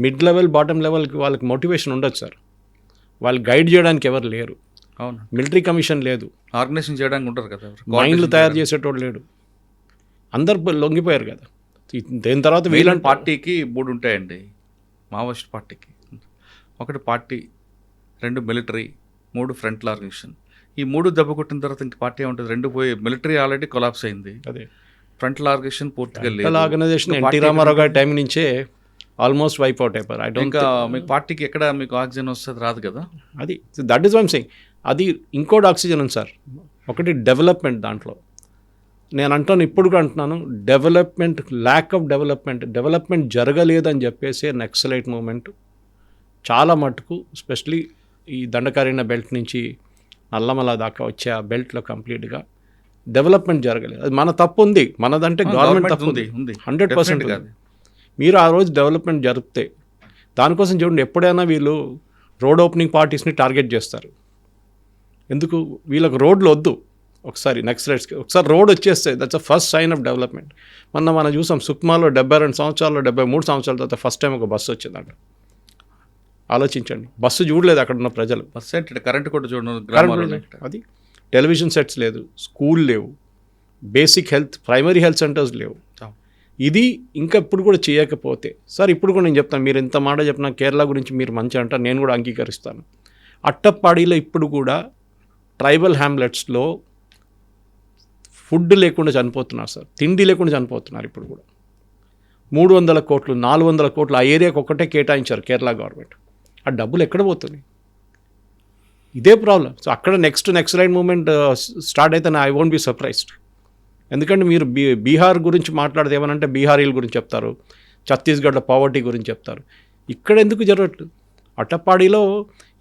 మిడ్ లెవెల్ బాటమ్ లెవెల్కి వాళ్ళకి మోటివేషన్ ఉండొచ్చు సార్, వాళ్ళు గైడ్ చేయడానికి ఎవరు లేరు. అవును, మిలిటరీ కమిషన్ లేదు, ఆర్గనైజేషన్ చేయడానికి ఉంటారు కదా, మైండ్లు తయారు చేసేటోడు లేడు, అందరు లొంగిపోయారు కదా. దీని తర్వాత వీళ్ళని పార్టీకి 3 ఉంటాయండి, మావోయిస్ట్ పార్టీకి. 1 పార్టీ, 2 మిలిటరీ, 3 ఫ్రంట్ ఆర్గనైజేషన్. ఈ 3 దెబ్బ కొట్టిన తర్వాత ఇంక పార్టీ ఉంటుంది, 2 పోయి. మిలిటరీ ఆల్రెడీ కొలాప్స్ అయింది, అదే ఫ్రంట్ ఆర్గనైజేషన్ పూర్తిగా లేదు. ఆర్గనైజేషన్ ఎన్టీ రామారావు గారి టైం నుంచే ఆల్మోస్ట్ వైప్ అవుట్ అయిపోయారు. ఇంకా మీకు పార్టీకి ఎక్కడ మీకు ఆక్సిజన్ వస్తుంది? రాదు కదా. అది that is what I'm saying. అది ఇంకోటి ఆక్సిజన్ ఉంది సార్, ఒకటి డెవలప్మెంట్. దాంట్లో నేను అంటాను, ఇప్పుడు కూడా అంటున్నాను, డెవలప్మెంట్, ల్యాక్ ఆఫ్ డెవలప్మెంట్ జరగలేదని చెప్పేసి నక్సలైట్ మూమెంట్ చాలా మటుకు, ఎస్పెషలీ ఈ దండకారణ్య బెల్ట్ నుంచి నల్లమల దాకా వచ్చే ఆ బెల్ట్లో కంప్లీట్గా డెవలప్మెంట్ జరగలేదు. అది మన తప్పు ఉంది, మనదంటే గవర్నమెంట్ తప్పు ఉంది 100% కాదు. మీరు ఆ రోజు డెవలప్మెంట్ జరిపితే దానికోసం చూడండి, ఎప్పుడైనా వీళ్ళు రోడ్ ఓపెనింగ్ పార్టీస్ని టార్గెట్ చేస్తారు. ఎందుకు? వీళ్ళకి రోడ్లు వద్దు. ఒకసారి నక్సలైట్స్కి ఒకసారి రోడ్ వచ్చేస్తే that's a first sign of development. మనం చూసాం సుక్మాలో 72 సంవత్సరాల్లో 73 సంవత్సరాల తర్వాత ఫస్ట్ టైం ఒక బస్సు వచ్చిందంట. ఆలోచించండి, బస్సు చూడలేదు అక్కడ ఉన్న ప్రజలు. బస్సు అంటే కరెంట్ కూడా చూడండి, అది టెలివిజన్ సెట్స్ లేదు, స్కూల్ లేవు, basic health primary health centres లేవు. ఇది ఇంకా ఇప్పుడు కూడా చేయకపోతే సార్, ఇప్పుడు కూడా నేను చెప్తాను, మీరు ఎంత మాట చెప్పినా కేరళ గురించి మీరు మంచి అంటారు, నేను కూడా అంగీకరిస్తాను. అట్టప్పాడిలో ఇప్పుడు కూడా ట్రైబల్ హ్యామ్లెట్స్లో ఫుడ్ లేకుండా చనిపోతున్నారు సార్, తిండి లేకుండా చనిపోతున్నారు. ఇప్పుడు కూడా 300 కోట్లు 400 కోట్లు ఆ ఏరియాకి ఒక్కటే కేటాయించారు కేరళ గవర్నమెంట్. ఆ డబ్బులు ఎక్కడ పోతుంది? ఇదే ప్రాబ్లం. సో అక్కడ నెక్సలైట్ మూమెంట్ స్టార్ట్ అయితే ఐ వోంట్ బి సర్ప్రైజ్డ్. ఎందుకంటే మీరు బీహార్ గురించి మాట్లాడితే ఏమనంటే బీహారీల గురించి చెప్తారు, ఛత్తీస్గఢ్లో పావర్టీ గురించి చెప్తారు. ఇక్కడ ఎందుకు జరగట్లేదు? అట్టపాడిలో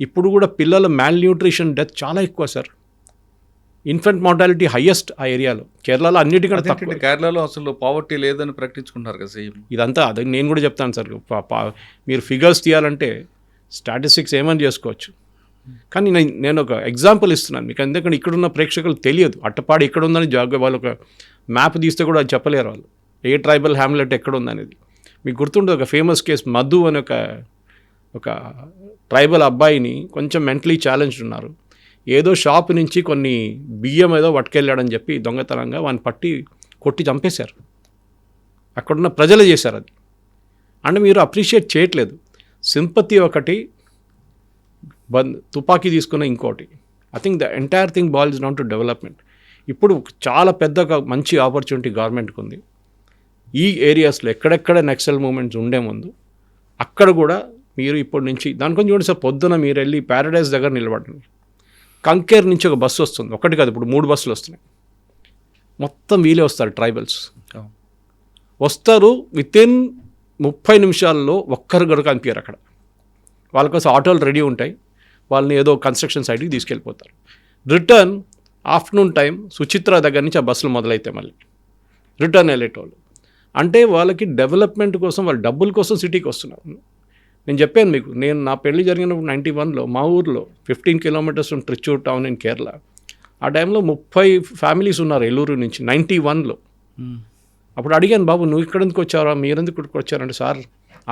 ఇప్పుడు కూడా పిల్లల మ్యాల్ న్యూట్రిషన్ డెత్ చాలా ఎక్కువ సార్. ఇన్ఫెంట్ మార్టాలిటీ హైయెస్ట్ ఆ ఏరియాలో. కేరళలో అన్నిటికంటే తక్కువ. కేరళలో అసలు పావర్టీ లేదని ప్రకటించుకుంటారు కదా సీఎం. ఇదంతా అదే నేను కూడా చెప్తాను సార్. మీరు ఫిగర్స్ తీయాలంటే స్టాటిస్టిక్స్ ఏమని చేసుకోవచ్చు, కానీ నేను ఒక ఎగ్జాంపుల్ ఇస్తున్నాను మీకు. ఎందుకంటే ఇక్కడున్న ప్రేక్షకులు తెలియదు అట్టపాడి ఎక్కడ ఉందని వాళ్ళు ఒక మ్యాప్ తీస్తే కూడా అది చెప్పలేరు వాళ్ళు, ఏ ట్రైబల్ హ్యామ్లెట్ ఎక్కడ ఉందనేది. మీకు గుర్తుంటుంది ఒక ఫేమస్ కేసు, మధు అని ఒక ట్రైబల్ అబ్బాయిని కొంచెం మెంటలీ ఛాలెంజ్డ్ ఉన్నారు, ఏదో షాప్ నుంచి కొన్ని బియ్యం ఏదో పట్టుకెళ్ళాడని చెప్పి దొంగతనంగా వాడిని పట్టి కొట్టి చంపేశారు. అక్కడున్న ప్రజలే చేశారు అది. అంటే మీరు అప్రిషియేట్ చేయట్లేదు. సింపతి ఒకటి, తుపాకీ తీసుకున్న ఇంకోటి. I think the entire thing boils down to development. ఇప్పుడు చాలా పెద్ద మంచి ఆపర్చునిటీ గవర్నమెంట్కి ఉంది. ఈ ఏరియాస్లో ఎక్కడెక్కడ నక్సల్ మూమెంట్స్ ఉండే ముందు అక్కడ కూడా మీరు ఇప్పటి నుంచి దానికొని చూడండి సార్. పొద్దున మీరు వెళ్ళి ప్యారడైజ్ దగ్గర నిలబడండి, కంకేర్ నుంచి ఒక బస్సు వస్తుంది, ఒకటి కాదు ఇప్పుడు 3 బస్సులు వస్తున్నాయి. మొత్తం వీలే వస్తారు, ట్రైబల్స్ వస్తారు. వితిన్ 30 నిమిషాల్లో ఒక్కరు కూడా కనిపించారు అక్కడ. వాళ్ళ కోసం ఆటోలు రెడీ ఉంటాయి, వాళ్ళని ఏదో కన్స్ట్రక్షన్ సైట్కి తీసుకెళ్ళిపోతారు. రిటర్న్ ఆఫ్టర్నూన్ టైం సుచిత్ర దగ్గర నుంచి ఆ బస్సులు మొదలైతే మళ్ళీ రిటర్న్ వెళ్ళేటోళ్ళు. అంటే వాళ్ళకి డెవలప్మెంట్ కోసం, వాళ్ళ డబ్బుల కోసం సిటీకి వస్తున్నారు. నేను చెప్పాను మీకు, నా పెళ్లి జరిగినప్పుడు 91లో మా ఊర్లో 15 kilometres from Trichur town in Kerala. ఆ టైంలో 30 ఫ్యామిలీస్ ఉన్నారు ఏలూరు నుంచి 91లో. అప్పుడు అడిగాను, బాబు నువ్వు ఇక్కడ ఎందుకు వచ్చారా, మీరెందుకు ఇక్కడికి వచ్చారంటే, సార్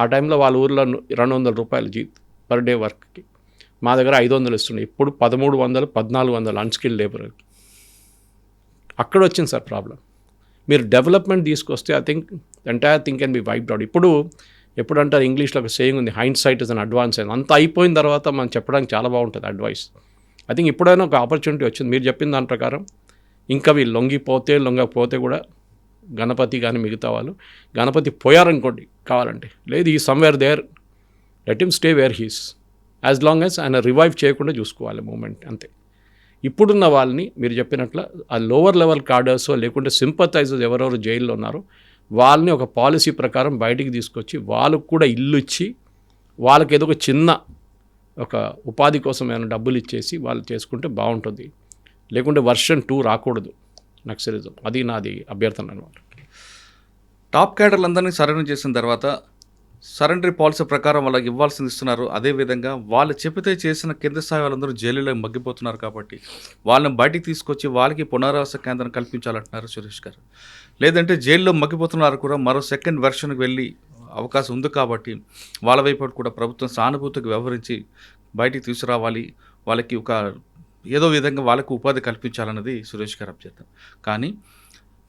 ఆ టైంలో వాళ్ళ ఊర్లో 200 రూపాయలు పర్ డే వర్క్కి, మా దగ్గర 500 ఇస్తున్నాయి. ఇప్పుడు 1300 1400 అన్స్కిల్డ్ లేబర్. అక్కడ వచ్చింది సార్ ప్రాబ్లం. మీరు డెవలప్మెంట్ తీసుకొస్తే I think entire thing can be wiped out. ఇప్పుడు ఎప్పుడంటారు ఇంగ్లీష్లో ఒక సేయింగ్ ఉంది, hindsight is an advance. అంత అయిపోయిన తర్వాత మనం చెప్పడానికి చాలా బాగుంటుంది అడ్వైస్. ఐ థింక్ ఇప్పుడైనా ఒక ఆపర్చునిటీ వచ్చింది. మీరు చెప్పిన దాని ప్రకారం ఇంకా వీళ్ళు లొంగకపోతే కూడా గణపతి కానీ మిగతా వాళ్ళు, గణపతి పోయారనుకోండి కావాలంటే, లేదు ఈ somewhere there, let him stay where he's, as long as ఆయన రివైవ్ చేయకుండా చూసుకోవాలి మూమెంట్, అంతే. ఇప్పుడున్న వాళ్ళని మీరు చెప్పినట్లు ఆ లోవర్ లెవెల్ కార్డర్స్ లేకుంటే సింపథైజర్స్ ఎవరెవరు జైల్లో ఉన్నారో వాళ్ళని ఒక పాలసీ ప్రకారం బయటికి తీసుకొచ్చి వాళ్ళకు కూడా ఇల్లు ఇచ్చి వాళ్ళకి ఏదో ఒక చిన్న ఒక ఉపాధి కోసం ఏమైనా డబ్బులు ఇచ్చేసి వాళ్ళు చేసుకుంటే బాగుంటుంది. లేకుంటే వర్షన్ 2 రాకూడదు నక్సలిజం. అది నాది అభ్యర్థన అనమాట. టాప్ క్యాడర్లందరినీ సరెండర్ చేసిన తర్వాత సరెండరీ పాలసీ ప్రకారం వాళ్ళకి ఇవ్వాల్సింది ఇస్తున్నారు. అదేవిధంగా వాళ్ళు చెప్పితే చేసిన కింద స్థాయి వాళ్ళందరూ జైలులో మగ్గిపోతున్నారు కాబట్టి వాళ్ళని బయటికి తీసుకొచ్చి వాళ్ళకి పునరావాస కేంద్రం కల్పించాలంటున్నారు సురేష్ గారు. లేదంటే జైల్లో మగ్గిపోతున్నారు కూడా మరో సెకండ్ వెర్షన్కి వెళ్ళి అవకాశం ఉంది కాబట్టి వాళ్ళ వైపు కూడా ప్రభుత్వం సానుభూతికి వ్యవహరించి బయటికి తీసుకురావాలి, వాళ్ళకి ఒక ఏదో విధంగా వాళ్ళకు ఉపాధి కల్పించాలన్నది సురేష్ గారు అభ్యర్థన. కానీ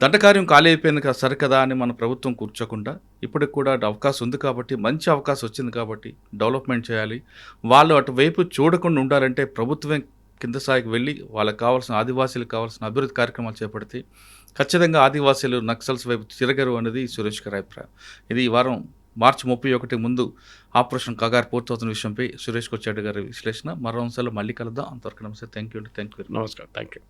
దండకార్యం ఖాళీ అయిపోయింది సరికదా అని మన ప్రభుత్వం కూర్చోకుండా ఇప్పటికి కూడా అవకాశం ఉంది కాబట్టి, మంచి అవకాశం వచ్చింది కాబట్టి డెవలప్మెంట్ చేయాలి. వాళ్ళు అటువైపు చూడకుండా ఉండాలంటే ప్రభుత్వం కింద స్థాయికి వెళ్ళి వాళ్ళకి కావాల్సిన ఆదివాసీలకు కావాల్సిన అభివృద్ధి కార్యక్రమాలు చేపడితే ఖచ్చితంగా ఆదివాసీలు నక్సల్స్ వైపు తిరగరు అనేది సురేష్ గారి అభిప్రాయం. ఇది ఈ వారం మార్చి 31 ముందు ఆపరేషన్ కగారు పూర్తవుతున్న విషయంపై సురేష్ కొచ్చాడు గారి విశ్లేషణ. మరో అంశాల్లో మళ్ళీ కలుద్దాం. అంతవరకు నమస్తే. Thank you. నమస్కారం. Thank you.